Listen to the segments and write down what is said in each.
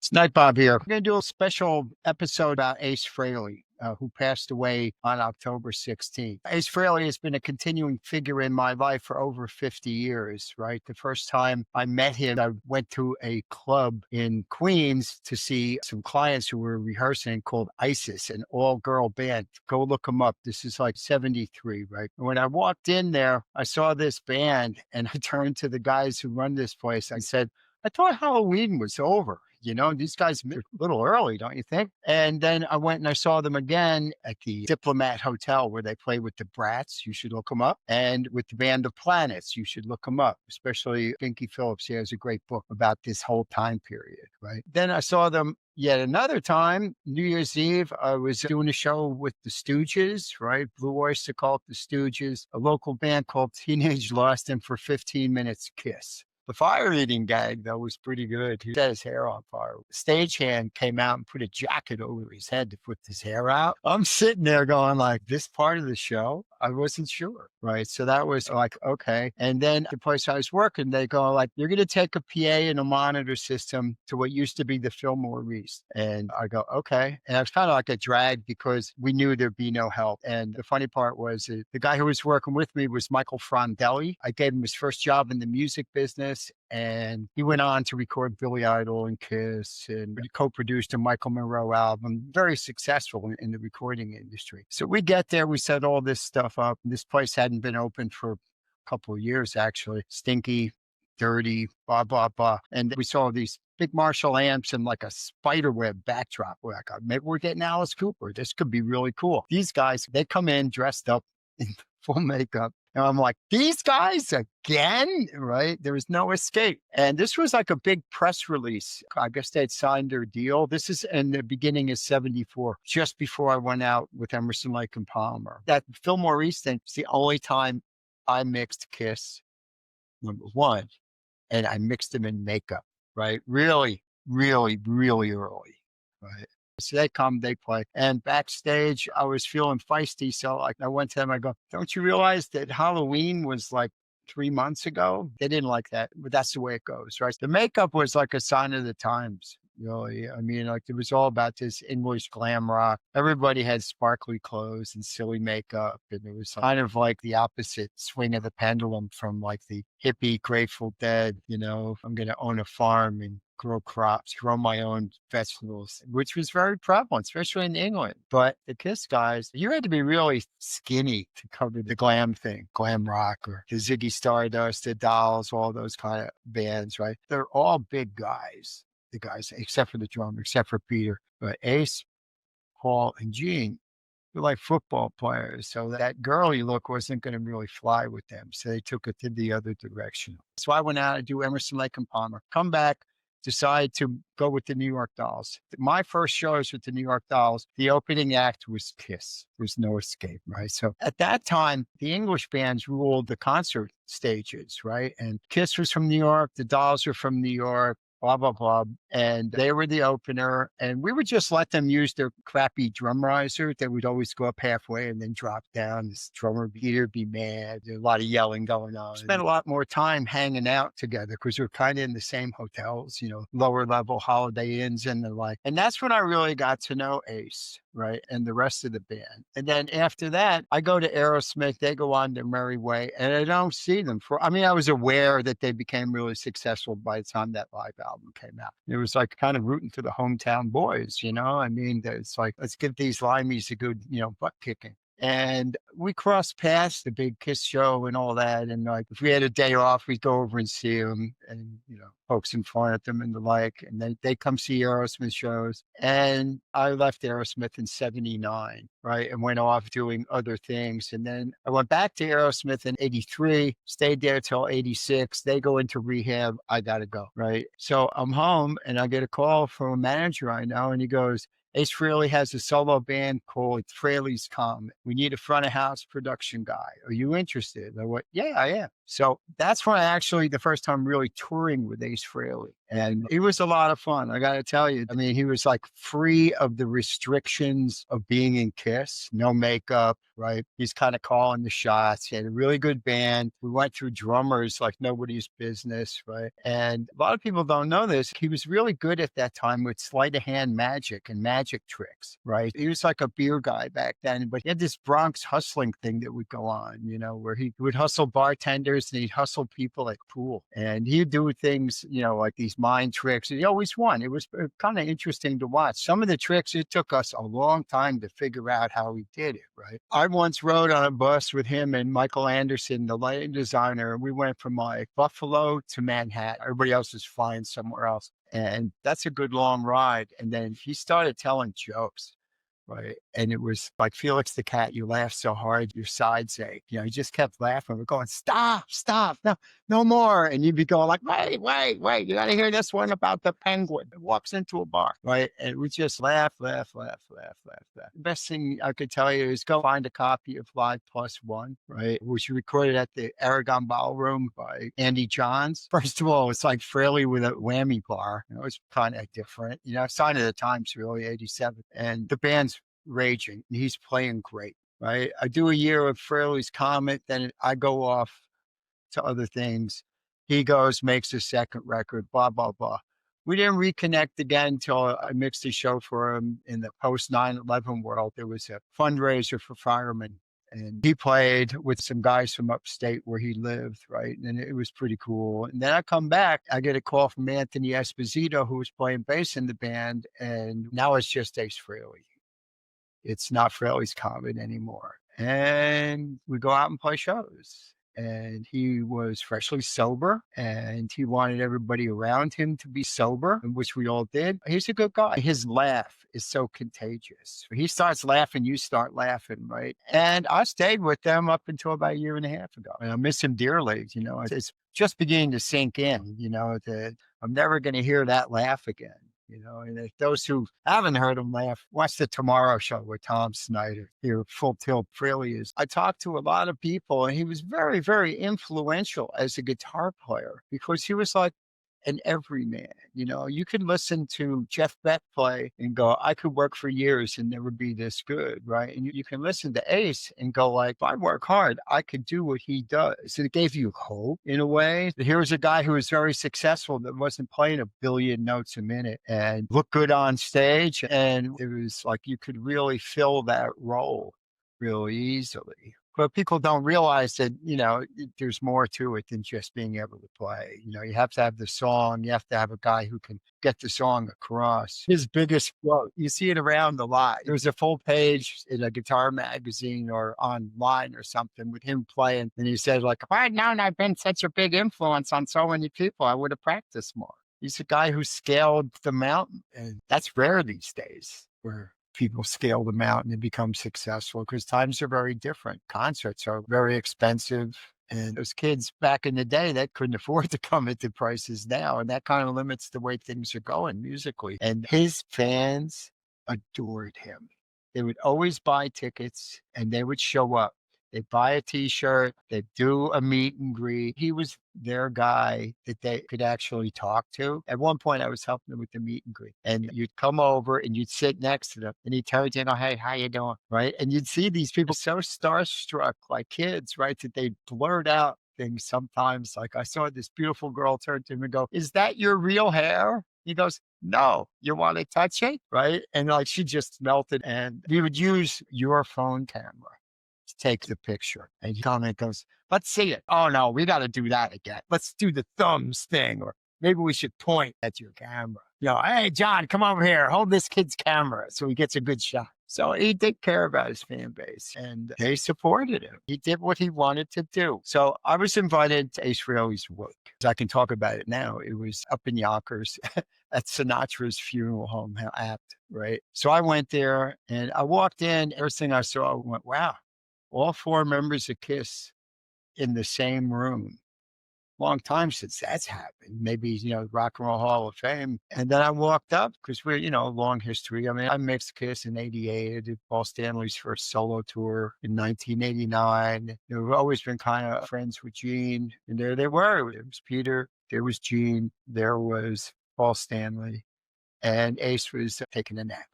It's Nitebob here. We're going to do a special episode about Ace Frehley, who passed away on October 16th. Ace Frehley has been a continuing figure in my life for over 50 years, right? The first time I met him, I went to a club in Queens to see some clients who were rehearsing called ISIS, an all-girl band. Go look them up. This is like 73, right? When I walked in there, I saw this band and I turned to the guys who run this place. I said, I thought Halloween was over. These guys are a little early, don't you think? And then I went and I saw them again at the Diplomat Hotel where they play with the Brats. You should look them up. And with the Band of Planets, you should look them up, especially Binky Phillips. He has a great book about this whole time period, right? Then I saw them yet another time, New Year's Eve. I was doing a show with the Stooges, right? Blue Oyster called the Stooges, a local band called Teenage Lost, and for 15 minutes, Kiss. The fire eating gag, though, was pretty good. He set his hair on fire. The stagehand came out and put a jacket over his head to put his hair out. I'm sitting there going like, this part of the show, I wasn't sure, right? So that was like, okay. And then the place I was working, they go like, you're going to take a PA and a monitor system to what used to be the Fillmore East. And I go, okay. And I was kind of like a drag because we knew there'd be no help. And the funny part was the guy who was working with me was Michael Frondelli. I gave him his first job in the music business. And he went on to record Billy Idol and Kiss and co-produced a Michael Monroe album, very successful in the recording industry. So we get there, we set all this stuff up. This place hadn't been open for a couple of years, actually. Stinky, dirty, blah, blah, blah. And we saw these big Marshall amps and like a spiderweb backdrop. We're like, maybe we're getting Alice Cooper. This could be really cool. These guys, they come in dressed up in full makeup. And I'm like, these guys again, right? There was no escape. And this was like a big press release. I guess they'd signed their deal. This is in the beginning of 74, just before I went out with Emerson, Lake and Palmer. That Fillmore East thing is the only time I mixed Kiss, number one, and I mixed them in makeup, right? Really, really, really early, right? So they come, they play. And backstage, I was feeling feisty. So like I went to them, I go, don't you realize that Halloween was like 3 months ago? They didn't like that, but that's the way it goes, right? The makeup was like a sign of the times. Really. I mean, like it was all about this English glam rock. Everybody had sparkly clothes and silly makeup. And it was kind of like the opposite swing of the pendulum from like the hippie Grateful Dead, I'm going to own a farm and grow crops, grow my own vegetables, which was very prevalent, especially in England. But the Kiss guys, you had to be really skinny to cover the glam thing, glam rock or the Ziggy Stardust, the Dolls, all those kind of bands, right? They're all big guys. The guys, except for the drummer, except for Peter. But Ace, Paul, and Gene were like football players. So that girly look wasn't going to really fly with them. So they took it to the other direction. So I went out to do Emerson, Lake and Palmer. Come back, decide to go with the New York Dolls. My first shows with the New York Dolls, the opening act was Kiss. There's no escape, right? So at that time, the English bands ruled the concert stages, right? And Kiss was from New York. The Dolls were from New York. Blah, blah, blah. And they were the opener. And we would just let them use their crappy drum riser. They would always go up halfway and then drop down. This drummer would be mad. There's a lot of yelling going on. Spent a lot more time hanging out together because we're kind of in the same hotels, lower level Holiday Inns and the like. And that's when I really got to know Ace, right? And the rest of the band. And then after that, I go to Aerosmith. They go on their merry way. And I don't see them I was aware that they became really successful by the time that live album came out. It was like kind of rooting for the hometown boys, I mean, it's like, let's give these limeys a good, butt kicking. And we crossed paths, the big Kiss show and all that. And like, if we had a day off, we'd go over and see them and, pokes and fun at them and the like. And then they come see Aerosmith shows. And I left Aerosmith in 79, right? And went off doing other things. And then I went back to Aerosmith in 83, stayed there till 86. They go into rehab. I got to go, right? So I'm home and I get a call from a manager I know. And he goes, Ace Frehley has a solo band called Frehley's Comet. We need a front of house production guy. Are you interested? I went, yeah, I am. So that's when I actually, the first time really touring with Ace Frehley. And it was a lot of fun. I got to tell you, I mean, he was like free of the restrictions of being in Kiss, no makeup, right? He's kind of calling the shots. He had a really good band. We went through drummers like nobody's business, right? And a lot of people don't know this. He was really good at that time with sleight of hand magic and magic tricks, right? He was like a beer guy back then, but he had this Bronx hustling thing that would go on, where he would hustle bartenders and he'd hustle people at pool. And he'd do things, like these mind tricks. He always won. It was kind of interesting to watch. Some of the tricks, it took us a long time to figure out how he did it, right? I once rode on a bus with him and Michael Anderson, the lighting designer. We went from like Buffalo to Manhattan. Everybody else was flying somewhere else. And that's a good long ride. And then he started telling jokes. Right. And it was like Felix the cat, you laugh so hard, your sides ache. He just kept laughing. We're going, stop, no more. And you'd be going like, wait, you got to hear this one about the penguin that walks into a bar. Right. And we just laugh. The best thing I could tell you is go find a copy of Live Plus One, right, which we recorded at the Aragon Ballroom by Andy Johns. First of all, it's like Frehley with a whammy bar. It's kind of different, sign of the times, really, 87. And the band's raging. He's playing great, right? I do a year of Frehley's Comet, then I go off to other things. He goes, makes a second record, blah, blah, blah. We didn't reconnect again until I mixed a show for him in the post 9/11 world. There was a fundraiser for firemen. And he played with some guys from upstate where he lived, right? And it was pretty cool. And then I come back, I get a call from Anthony Esposito, who was playing bass in the band. And now it's just Ace Frehley. It's not Frehley's Comet anymore. And we go out and play shows. And he was freshly sober and he wanted everybody around him to be sober, which we all did. He's a good guy. His laugh is so contagious. He starts laughing, you start laughing, right? And I stayed with them up until about a year and a half ago. And I miss him dearly. It's just beginning to sink in, that I'm never going to hear that laugh again. And if those who haven't heard him laugh, watch the Tomorrow Show with Tom Snyder. Here, Full Tilt Frehley is. I talked to a lot of people, and he was very, very influential as a guitar player because he was like an everyman. You could listen to Jeff Beck play and go, I could work for years and never be this good, right? And you can listen to Ace and go like, if I work hard, I could do what he does. So it gave you hope in a way. Here was a guy who was very successful that wasn't playing a billion notes a minute and looked good on stage. And it was like you could really fill that role really easily. But people don't realize that, there's more to it than just being able to play. You have to have the song. You have to have a guy who can get the song across. His biggest quote, you see it around a lot. There's a full page in a guitar magazine or online or something with him playing. And he said, like, if I had known I've been such a big influence on so many people, I would have practiced more. He's a guy who scaled the mountain. And that's rare these days, where people scale the mountain and become successful because times are very different. Concerts are very expensive. And those kids back in the day that couldn't afford to come at the prices now. And that kind of limits the way things are going musically. And his fans adored him. They would always buy tickets and they would show up. They'd buy a t-shirt, they'd do a meet and greet. He was their guy that they could actually talk to. At one point, I was helping them with the meet and greet. And you'd come over and you'd sit next to them. And he'd tell you, hey, how you doing? Right? And you'd see these people so starstruck like kids, right? That they'd blurt out things sometimes. Like I saw this beautiful girl turn to him and go, is that your real hair? He goes, no, you want to touch it? Right? And like she just melted. And we would use your phone camera to take the picture. And Comet goes, let's see it. Oh no, we got to do that again. Let's do the thumbs thing. Or maybe we should point at your camera. Hey, John, come over here. Hold this kid's camera so he gets a good shot. So he did care about his fan base and they supported him. He did what he wanted to do. So I was invited to Ace Frehley's work. I can talk about it now. It was up in Yonkers at Sinatra's funeral home. How apt, right? So I went there and I walked in. Everything I saw, I went, wow. All four members of KISS in the same room. long time since that's happened. Maybe, Rock and Roll Hall of Fame. And then I walked up because we're, a long history. I mean, I mixed Kiss in 88. I did Paul Stanley's first solo tour in 1989. We've always been kind of friends with Gene. And there they were. There was Peter, there was Gene, there was Paul Stanley, and Ace was taking a nap.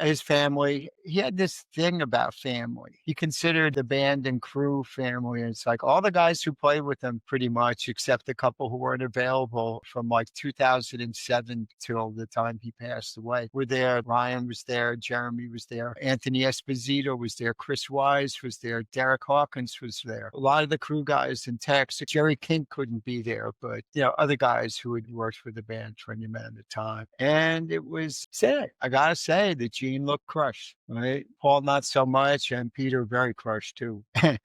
His family, he had this thing about family. He considered the band and crew family. And it's like all the guys who played with him pretty much, except a couple who weren't available from like 2007 till the time he passed away, were there. Ryan was there. Jeremy was there. Anthony Esposito was there. Chris Wise was there. Derek Hawkins was there. A lot of the crew guys and techs. Jerry King couldn't be there, but, other guys who had worked for the band for any amount of time. And it was sad. I got to say, that Gene looked crushed, right? Paul, not so much, and Peter, very crushed too. And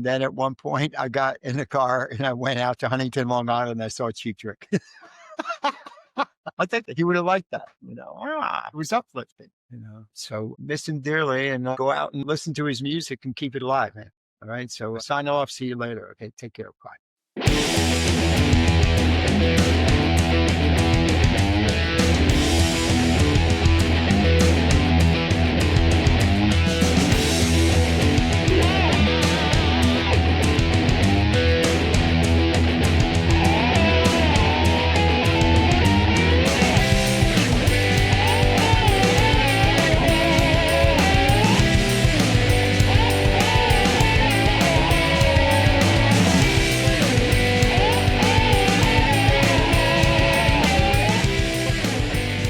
then at one point, I got in the car and I went out to Huntington, Long Island, and I saw Cheap Trick. I think that he would have liked that, It was uplifting, So miss him dearly, and go out and listen to his music and keep it alive, man. All right, so sign off. See you later. Okay, take care. Bye.